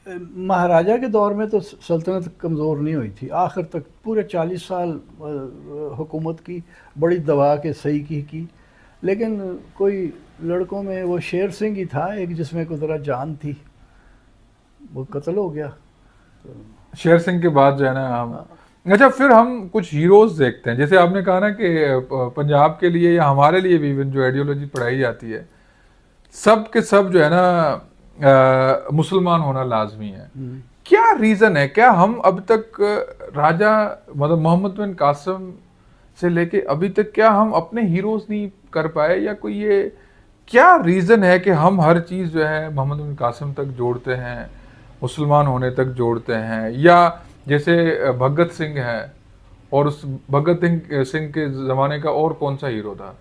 مہاراجہ کے دور میں تو سلطنت کمزور نہیں ہوئی تھی، آخر تک پورے 40 سال حکومت کی، بڑی دبا کے صحیح کی. لیکن کوئی لڑکوں میں وہ شیر سنگھ ہی تھا ایک جس میں کوئی ذرا جان تھی، وہ قتل ہو گیا. شیر سنگھ کے بعد جو ہے نا ہم اچھا پھر ہم کچھ ہیروز دیکھتے ہیں. جیسے آپ نے کہا نا کہ پنجاب کے لیے یا ہمارے لیے بھی جو آئیڈیالوجی پڑھائی جاتی ہے سب کے سب جو ہے نا مسلمان ہونا لازمی ہے. کیا ریزن ہے؟ کیا ہم اب تک راجہ مطلب محمد بن قاسم سے لے کے ابھی تک کیا ہم اپنے ہیروز نہیں کر پائے، یا کوئی یہ کیا ریزن ہے کہ ہم ہر چیز جو ہے محمد بن قاسم تک جوڑتے ہیں، مسلمان ہونے تک جوڑتے ہیں؟ یا جیسے بھگت سنگھ ہے، اور اس بھگت سنگھ کے زمانے کا اور کون سا ہیرو تھا؟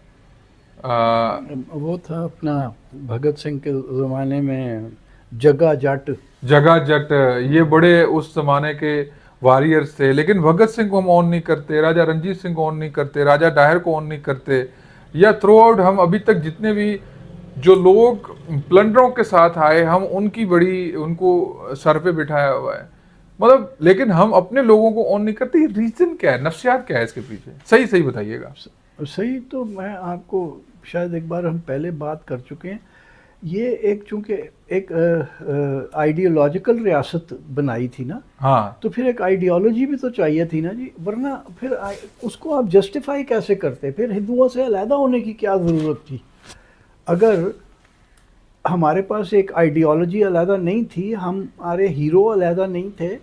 وہ تھا اپنا بھگت سنگھ کے زمانے میں جگا جٹ. یہ بڑے اس زمانے کے واریئرز تھے. لیکن بھگت سنگھ کو ہم آن نہیں کرتے، راجہ رنجیت سنگھ کو آن نہیں کرتے، راجہ ڈاہر کو آن نہیں کرتے. یا تھرو آؤٹ ہم ابھی تک جتنے بھی جو لوگ پلنڈروں کے ساتھ آئے ہم ان کی بڑی ان کو سر پہ بٹھایا ہوا ہے مطلب، لیکن ہم اپنے لوگوں کو آن نہیں کرتے. یہ ریزن کیا ہے؟ نفسیات کیا ہے اس کے پیچھے؟ صحیح بتائیے گا. صحیح تو میں آپ کو شاید ایک بار ہم پہلے بات کر چکے ہیں. یہ ایک چونکہ ایک آئیڈیالوجیکل ریاست بنائی تھی نا، ہاں تو پھر ایک آئیڈیالوجی بھی تو چاہیے تھی نا جی، ورنہ پھر اس کو آپ جسٹیفائی کیسے کرتے؟ پھر ہندوؤں سے علیحدہ ہونے کی کیا ضرورت تھی؟ اگر ہمارے پاس ایک آئیڈیالوجی علیحدہ نہیں تھی، ہمارے ہیرو علیحدہ نہیں تھے،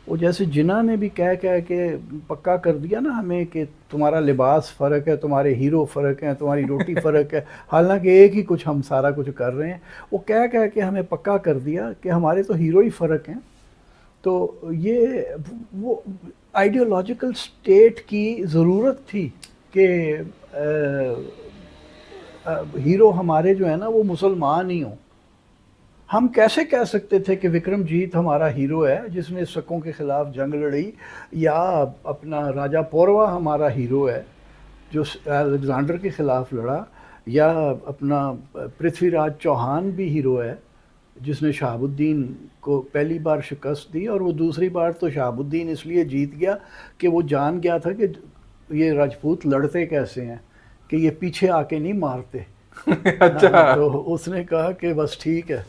وہ جیسے جناح نے بھی کہہ کے پکا کر دیا نا ہمیں کہ تمہارا لباس فرق ہے، تمہارے ہیرو فرق ہیں، تمہاری روٹی فرق ہے، حالانکہ ایک ہی کچھ ہم سارا کچھ کر رہے ہیں. وہ کہہ کے ہمیں پکا کر دیا کہ ہمارے تو ہیرو ہی فرق ہیں. تو یہ وہ آئیڈیالوجیکل سٹیٹ کی ضرورت تھی کہ ہیرو ہمارے جو ہے نا وہ مسلمان ہی ہوں. ہم کیسے کہہ سکتے تھے کہ وکرم جیت ہمارا ہیرو ہے جس نے سکوں کے خلاف جنگ لڑی، یا اپنا راجہ پوروا ہمارا ہیرو ہے جو الیگزینڈر کے خلاف لڑا، یا اپنا پرتھوی راج چوہان بھی ہیرو ہے جس نے شہاب الدین کو پہلی بار شکست دی، اور وہ دوسری بار تو شہاب الدین اس لیے جیت گیا کہ وہ جان گیا تھا کہ یہ راجپوت لڑتے کیسے ہیں، کہ یہ پیچھے آ کے نہیں مارتے. اچھا تو اس نے کہا کہ بس ٹھیک ہے.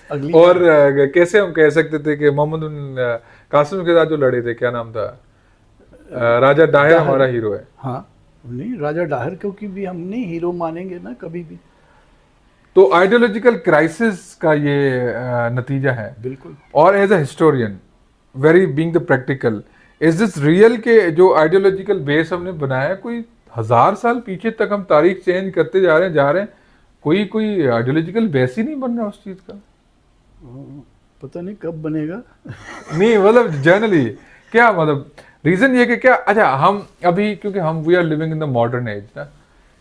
اور کیسے ہم کہہ سکتے تھے کہ محمد بن قاسم کے ساتھ جو لڑے تھے کیا نام تھا، راجہ ڈاہر ہمارا ہیرو ہے؟ ہاں نہیں، راجہ ڈاہر کیونکہ بھی ہم نہیں ہیرو مانیں گے نا کبھی بھی. تو آئیڈیالوجیکل کرائسس کا یہ نتیجہ ہے. بالکل. اور as a historian very being the practical, is this real کہ جو آئیڈیالوجیکل بیس ہم نے بنایا کوئی 1000 سال پیچھے تک ہم تاریخ چینج کرتے جا رہے ہیں کوئی آئیڈیالوجیکل بیس ہی نہیں بن رہا اس چیز کا؟ پتہ نہیں کب بنے گا. نہیں مطلب جنرلی کیا مطلب ریزن یہ کہ کیا اچھا ہم ابھی کیونکہ ہم we are living in the modern age نا،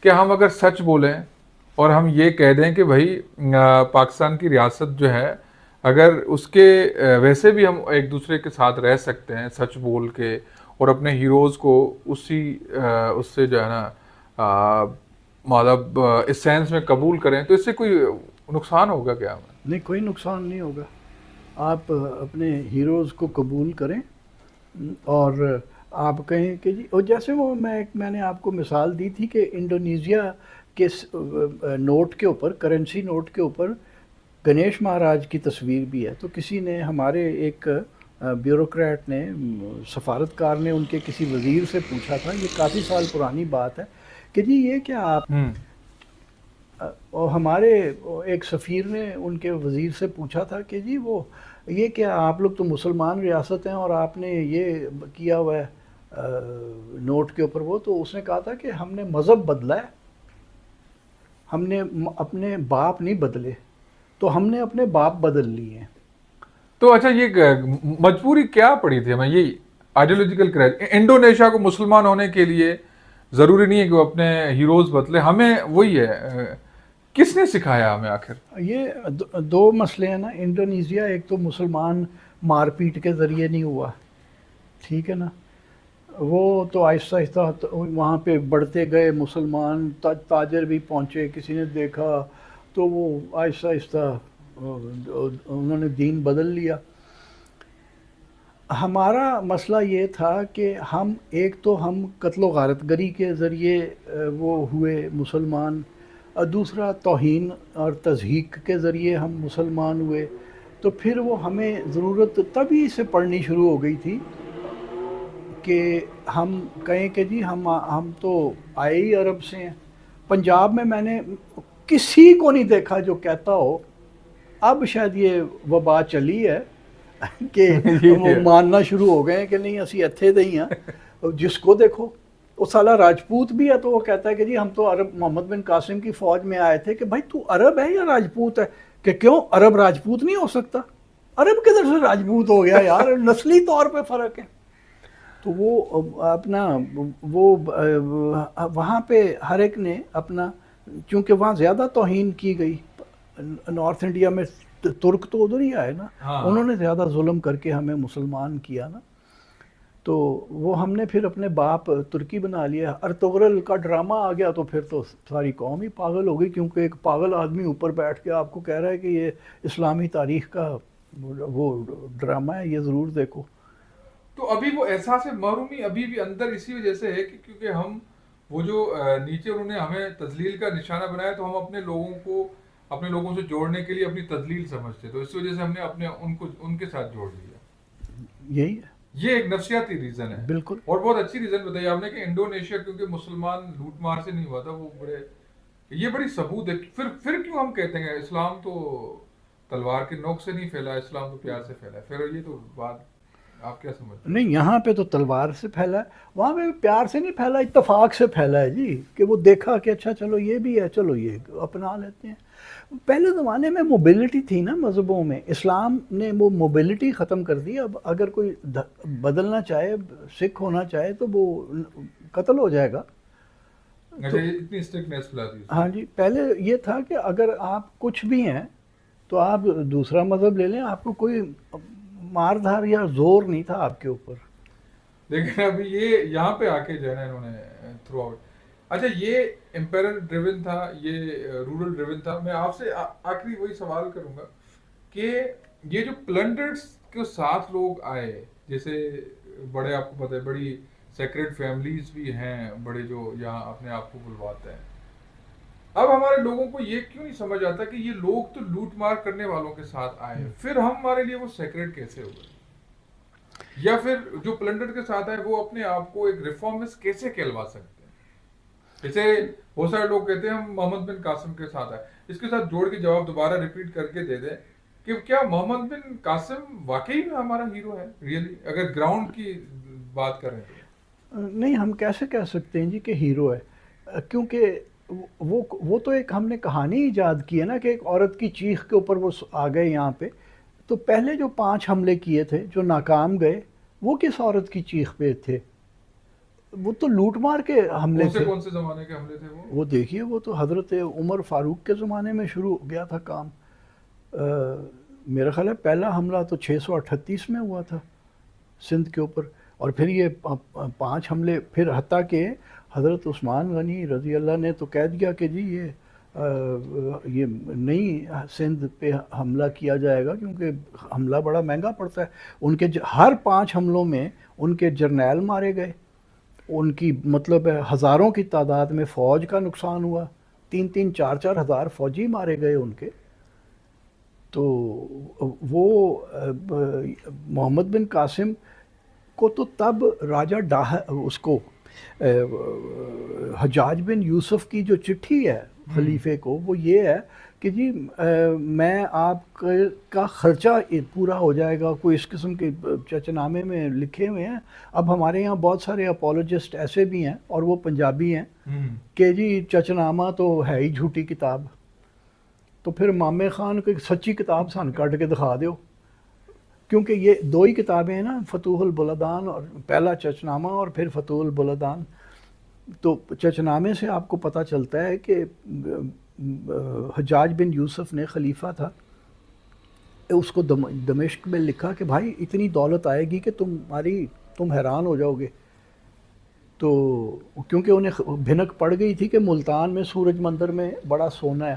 کہ ہم اگر سچ بولیں اور ہم یہ کہہ دیں کہ بھائی پاکستان کی ریاست جو ہے اگر اس کے ویسے بھی ہم ایک دوسرے کے ساتھ رہ سکتے ہیں سچ بول کے، اور اپنے ہیروز کو اس سے جو ہے نا مطلب اس سینس میں قبول کریں تو اس سے کوئی نقصان ہوگا کیا ہمیں؟ نہیں، کوئی نقصان نہیں ہوگا. آپ اپنے ہیروز کو قبول کریں اور آپ کہیں کہ جی، اور جیسے وہ میں نے آپ کو مثال دی تھی کہ انڈونیزیا کے نوٹ کے اوپر، کرنسی نوٹ کے اوپر گنیش مہاراج کی تصویر بھی ہے. تو کسی نے، ہمارے ایک بیوروکریٹ نے، سفارتکار نے ان کے کسی وزیر سے پوچھا تھا، یہ کافی سال پرانی بات ہے، کہ جی یہ کیا آپ، اور ہمارے ایک سفیر نے ان کے وزیر سے پوچھا تھا کہ جی وہ یہ کیا، آپ لوگ تو مسلمان ریاست ہیں اور آپ نے یہ کیا ہوا ہے نوٹ کے اوپر. وہ تو اس نے کہا تھا کہ ہم نے مذہب بدلا ہے، ہم نے اپنے باپ نہیں بدلے، تو ہم نے اپنے باپ بدل لیے ہیں. تو اچھا، یہ مجبوری کیا پڑی تھی ہمیں؟ یہ آئیڈیولوجیکل کریز، انڈونیشیا کو مسلمان ہونے کے لیے ضروری نہیں ہے کہ وہ اپنے ہیروز بدلے، ہمیں وہی ہے. کس نے سکھایا ہمیں آخر؟ یہ دو مسئلے ہیں نا. انڈونیزیا ایک تو مسلمان مار پیٹ کے ذریعے نہیں ہوا، ٹھیک ہے نا، وہ تو آہستہ آہستہ وہاں پہ بڑھتے گئے مسلمان، تاجر بھی پہنچے، کسی نے دیکھا تو وہ آہستہ آہستہ انہوں نے دین بدل لیا. ہمارا مسئلہ یہ تھا کہ ہم ایک تو ہم قتل و غارت گری کے ذریعے وہ ہوئے مسلمان، اور دوسرا توہین اور تضحیک کے ذریعے ہم مسلمان ہوئے. تو پھر وہ ہمیں ضرورت تبھی سے پڑھنی شروع ہو گئی تھی کہ ہم کہیں کہ جی ہم تو آئے ہی عرب سے ہیں. پنجاب میں نے کسی کو نہیں دیکھا جو کہتا ہو، اب شاید یہ وبا چلی ہے کہ وہ ماننا شروع ہو گئے ہیں کہ نہیں اسی اتھے دے ہی ہیں. جس کو دیکھو وہ سالا راجپوت بھی ہے تو وہ کہتا ہے کہ جی ہم تو عرب، محمد بن قاسم کی فوج میں آئے تھے. کہ بھائی تو عرب ہے یا راجپوت ہے؟ کہ کیوں عرب راجپوت نہیں ہو سکتا؟ عرب کدھر سے راجپوت ہو گیا یار، نسلی طور پہ فرق ہے. تو وہ اپنا وہ وہاں پہ ہر ایک نے اپنا، چونکہ وہاں زیادہ توہین کی گئی، نارتھ انڈیا میں ترک تو ادھر ہی آئے نا، انہوں نے زیادہ ظلم کر کے ہمیں مسلمان کیا نا. تو وہ ہم نے پھر اپنے باپ ترکی بنا لیا. ارطغرل کا ڈرامہ آ گیا تو پھر تو ساری قوم ہی پاگل ہو گئی، کیونکہ ایک پاگل آدمی اوپر بیٹھ کے آپ کو کہہ رہا ہے کہ یہ اسلامی تاریخ کا وہ ڈرامہ ہے، یہ ضرور دیکھو. تو ابھی وہ احساس محرومی ابھی بھی اندر اسی وجہ سے ہے کہ کیونکہ ہم وہ جو نیچے انہوں نے ہمیں تذلیل کا نشانہ بنایا، تو ہم اپنے لوگوں کو اپنے لوگوں سے جوڑنے کے لیے اپنی تذلیل سمجھتے، تو اس وجہ سے ہم نے اپنے ان کے ساتھ جوڑ لیا. یہی ہے، یہ ایک نفسیاتی ریزن ہے. بالکل. اور بہت اچھی ریزن بتائی آپ نے کہ انڈونیشیا کیونکہ مسلمان لوٹ مار سے نہیں ہوا تھا، وہ یہ بڑی ثبوت ہے. پھر کیوں ہم کہتے ہیں اسلام تو تلوار کے نوک سے نہیں پھیلا، اسلام تو پیار سے پھیلا ہے؟ پھر یہ تو بات آپ کیا سمجھتے ہیں؟ نہیں، یہاں پہ تو تلوار سے پھیلا ہے، وہاں پہ پیار سے نہیں پھیلا، اتفاق سے پھیلا ہے جی، کہ وہ دیکھا کہ اچھا چلو یہ بھی ہے، چلو یہ اپنا لیتے ہیں. پہلے زمانے میں موبلٹی تھی نا مذہبوں میں، اسلام نے وہ موبلٹی ختم کر دی. اب اگر کوئی بدلنا چاہے، سکھ ہونا چاہے تو وہ قتل ہو جائے گا. اتنی اسٹرکٹنیس پلا دی. ہاں جی، پہلے یہ تھا کہ اگر آپ کچھ بھی ہیں تو آپ دوسرا مذہب لے لیں، آپ کو کوئی مار دھار یا زور نہیں تھا آپ کے اوپر. لیکن ابھی یہ یہاں پہ آ کے جو ہے نا انہوں نے تھرو آؤٹ. اچھا، یہ امپیرل ڈریون تھا، یہ رورل ڈریون تھا. میں آپ سے آخری وہی سوال کروں گا کہ یہ جو پلنڈرز کے ساتھ لوگ آئے، جیسے بڑے، آپ کو پتہ ہے بڑی سیکریٹ فیملیز بھی ہیں بڑے جو یہاں اپنے آپ کو بلواتے ہیں. اب ہمارے لوگوں کو یہ کیوں نہیں سمجھ آتا کہ یہ لوگ تو لوٹ مار کرنے والوں کے ساتھ آئے، پھر ہمارے لیے وہ سیکریٹ کیسے ہو گئے؟ یا پھر جو پلنڈر کے ساتھ آئے وہ اپنے آپ کو ایک ریفارمسٹ کیسے کہلوا سکتے ہیں؟ جیسے بہت سارے لوگ کہتے ہیں ہم محمد بن قاسم کے ساتھ آئے. اس کے ساتھ جوڑ کے جواب دوبارہ ریپیٹ کر کے دے دیں کہ کیا محمد بن قاسم واقعی میں ہمارا ہیرو ہے ریئلی، اگر گراؤنڈ کی بات کریں تو؟ نہیں، ہم کیسے کہہ سکتے ہیں جی کہ ہیرو ہے، کیونکہ وہ تو ایک ہم نے کہانی ایجاد کی ہے نا کہ ایک عورت کی چیخ کے اوپر وہ آ گئے یہاں پہ. تو پہلے جو 5 حملے کیے تھے جو ناکام گئے، وہ کس عورت کی چیخ پہ تھے؟ وہ تو لوٹ مار کے حملے تھے. کون سے زمانے کے حملے تھے وہ دیکھیے، وہ تو حضرت عمر فاروق کے زمانے میں شروع ہو گیا تھا کام. میرا خیال ہے پہلا حملہ تو 638 میں ہوا تھا سندھ کے اوپر. اور پھر یہ 5 حملے، پھر حتیٰ کہ حضرت عثمان غنی رضی اللہ نے تو کہہ دیا کہ جی یہ نہیں سندھ پہ حملہ کیا جائے گا کیونکہ حملہ بڑا مہنگا پڑتا ہے. ان کے ہر 5 حملوں میں ان کے جرنیل مارے گئے، ان کی مطلب ہے ہزاروں کی تعداد میں فوج کا نقصان ہوا، 3 4 ہزار فوجی مارے گئے ان کے. تو وہ محمد بن قاسم کو تو تب راجہ اس کو حجاج بن یوسف کی جو چٹھی ہے خلیفے کو، وہ یہ ہے کہ جی میں آپ کا خرچہ پورا ہو جائے گا. کوئی اس قسم کے چچنامے میں لکھے ہوئے ہیں. اب ہمارے یہاں بہت سارے اپولوجسٹ ایسے بھی ہیں اور وہ پنجابی ہیں کہ جی چچنامہ تو ہے ہی جھوٹی کتاب، تو پھر مامے خان کو ایک سچی کتاب سان کٹ کے دکھا دیو، کیونکہ یہ 2 ہی کتابیں ہیں نا، فتوح البلدان، اور پہلا چچنامہ اور پھر فتوح البلدان. تو چچنامے سے آپ کو پتہ چلتا ہے کہ حجاج بن یوسف نے خلیفہ تھا، اس کو دمشق میں لکھا کہ بھائی اتنی دولت آئے گی کہ تم حیران ہو جاؤ گے. تو کیونکہ انہیں بھنک پڑ گئی تھی کہ ملتان میں سورج مندر میں بڑا سونا ہے،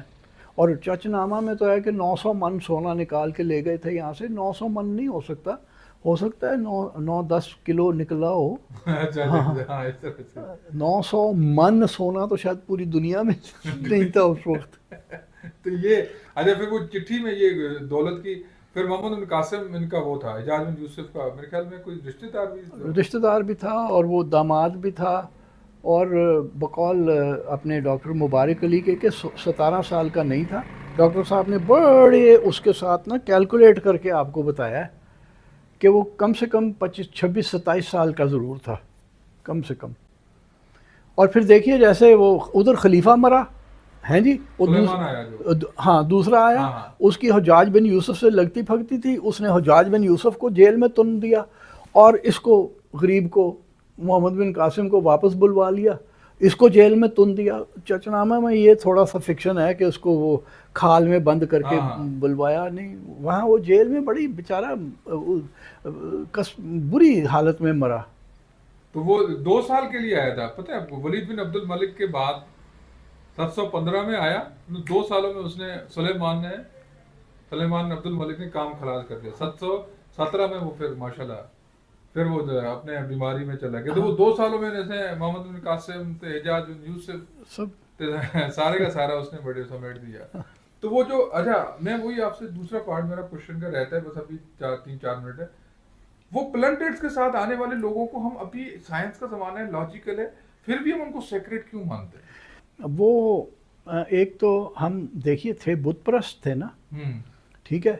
اور چچنامہ میں تو ہے کہ 900 من سونا نکال کے لے گئے تھے یہاں سے. 900 من نہیں ہو سکتا ہے 9-10 کلو نکلا ہو. 900 من سونا تو شاید پوری دنیا میں نہیں تھا اس وقت. تو یہ اچھا، پھر وہ چٹھی میں یہ دولت کی، پھر محمد بن قاسم ان کا وہ تھا، حجاج بن یوسف کا میرے خیال میں کوئی رشتہ دار بھی تھا اور وہ داماد بھی تھا، اور بقول اپنے ڈاکٹر مبارک علی کے کہ 17 سال کا نہیں تھا. ڈاکٹر صاحب نے بڑے اس کے ساتھ نا کیلکولیٹ کر کے آپ کو بتایا ہے کہ وہ کم سے کم 26-27 سال کا ضرور تھا کم سے کم. اور پھر دیکھیے جیسے وہ ادھر خلیفہ مرا ہیں جی، ہاں دوسرا آیا، اس کی حجاج بن یوسف سے لگتی پھگتی تھی، اس نے حجاج بن یوسف کو جیل میں تن دیا، اور اس کو غریب کو محمد بن قاسم کو واپس بلوا لیا، اس کو جیل میں تن دیا. چچنامہ میں یہ تھوڑا سا فکشن ہے کہ اس کو وہ کھال میں بند کر کے بلوایا نہیں، وہاں وہ جیل میں بڑی بیچارہ بری حالت میں مرا. تو وہ 2 سال کے لیے آیا تھا، پتہ ہے آپ کو، ولید بن عبد الملک کے بعد 715 میں آیا. 2 سالوں میں اس نے سلیمان بن عبد الملک نے کام خلاص کر دیا. 717 میں وہ پھر ماشاءاللہ پھر وہ اپنے بیماری میں چلا گیا. تو وہ 2 سالوں میں جیسے محمد بن قاسم، حجاج بن یوسف، سب سارے کا سارا اس نے بڑے سمیٹ دیا. تو وہ جو اچھا، میں وہی آپ سے دوسرا پارٹ میرا کوشچن کا رہتا ہے، بس ابھی 3-4 منٹ ہے. وہ پلانٹیڈز کے ساتھ آنے والے لوگوں کو ہم ابھی سائنس کا زمانہ ہے، لاجیکل ہے، پھر بھی ہم ان کو سیکریٹ کیوں مانتے ہیں؟ وہ ایک تو ہم دیکھیے تھے بت پرست تھے نا، ٹھیک ہے.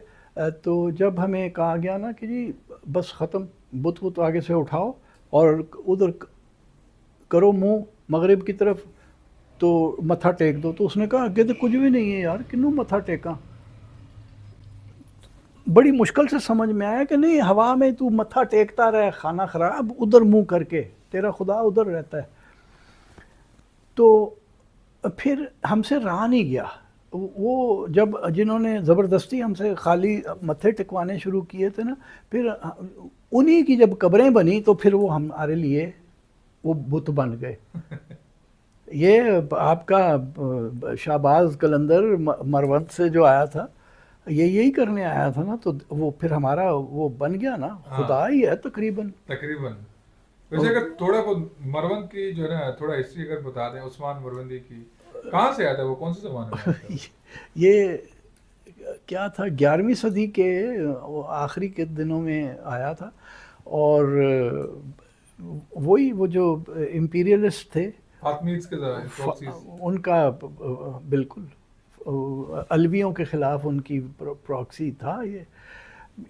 تو جب ہمیں کہا گیا نا کہ جی بس ختم، بت آگے سے اٹھاؤ اور ادھر کرو منہ مغرب کی طرف، تو متھا ٹیک دو. تو اس نے کہا آگے تو کچھ بھی نہیں ہے یار، کنوں متھا ٹیکاں. بڑی مشکل سے سمجھ میں آیا کہ نہیں، ہوا میں تو متھا ٹیکتا رہے خانہ خراب، ادھر منہ کر کے، تیرا خدا ادھر رہتا ہے. تو پھر ہم سے رہا نہیں گیا. وہ جب جنہوں نے زبردستی ہم سے خالی متھے ٹکوانے شروع کیے تھے نا، پھر انہی کی جب قبریں بنی تو پھر وہ ہمارے لیے وہ بت بن گئے. یہ آپ کا شہباز قلندر مروت سے جو آیا تھا، یہی کرنے آیا تھا نا، تو وہ پھر ہمارا وہ بن گیا نا، خدا ہی ہے تقریباً. ویسے اگر تھوڑا بہت مروند کی جو ہے نا تھوڑا ہسٹری اگر بتا دیں، عثمان مروندی کی، کہاں سے آیا تھا وہ، کون سے زمانے میں؟ یہ کیا تھا، 11ویں صدی کے آخری کے دنوں میں آیا تھا. اور وہی وہ جو امپیریلسٹ تھے ان کا بالکل علویوں کے خلاف ان کی پراکسی تھا یہ.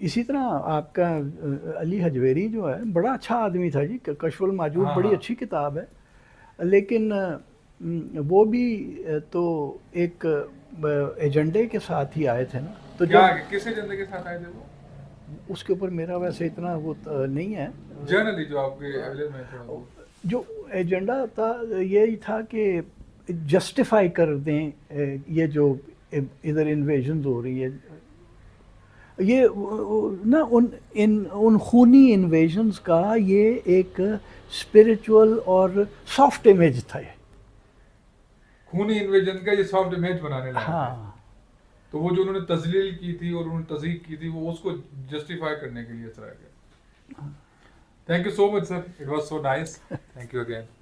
اسی طرح آپ کا علی حجویری جو ہے بڑا اچھا آدمی تھا جی، کشف الماجوب بڑی اچھی کتاب ہے، لیکن وہ بھی تو ایک ایجنڈے کے ساتھ ہی آئے تھے نا. تو کس ایجنڈے کے ساتھ آئے تھے وہ؟ اس کے اوپر میرا ویسے اتنا وہ نہیں ہے، جنرلی جو آپ کے علم میں تھوڑا جو ایجنڈا تھا یہی تھا کہ جسٹیفائی کر دیں یہ جو ادھر انویژنز ہو رہی ہے. یہ نا ان خونی انویژنس کا یہ ایک اسپرچول اور سافٹ امیج تھا یہ. خونی انویژن کا یہ سافٹ امیج بنانے لگا. ہاں تو وہ جو انہوں نے تذلیل کی تھی اور انہوں نے تضحیق کی تھی وہ اس کو جسٹیفائی کرنے کے لیے اس طرح کیا. Thank you so much sir, it was so nice. Thank you again.